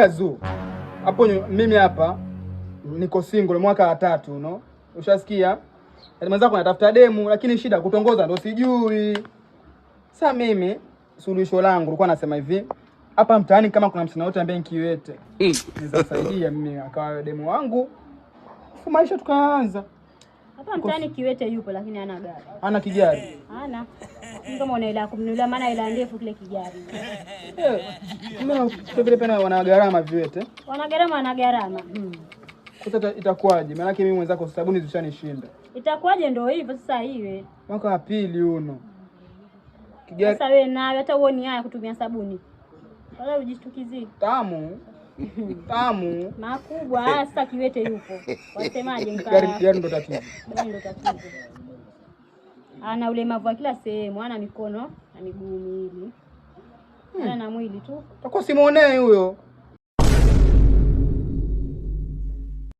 Zu. Hapo mimi hapa niko single mwaka wa 3, no? Ushasikia? Mwenzako anatafuta demu lakini shida kutongoza ndo sijui. Sasa mimi suluhisho langu nilikuwa nasema hivi, hapa mtaani kama kuna msina wote ambaye nikiwete, nitasaidia mimi akawa demu wangu. Maisha tukaanza. Hapa mtaani kiwete yupo lakini hana gari. Hana kijari. Hana. Kama una ila kumnunulia maana ila ndefu kile kijari. Mbona vile pena wana gharama viwete? Wana gharama. Sasa itakuwaje? Maana yake mimi mwenzako sabuni zishanishinda. Itakuwaje ndio hivyo sasa hivi? Mwaka wa 2 uno. Kijari. Sasa wewe nayo hata uoni haya kutumia sabuni. Wala ujishtukizie. Tamu. Tamu. Makubwa sasa kiwete yupo. Wasemaje mkaa? Gari ndo tatizo. Gari ndo tatizo. Ana ulemavu wa kila sehemu, ana mikono na miguu miwili. Ana na mwili tu. Utakuwa simuonee huyo.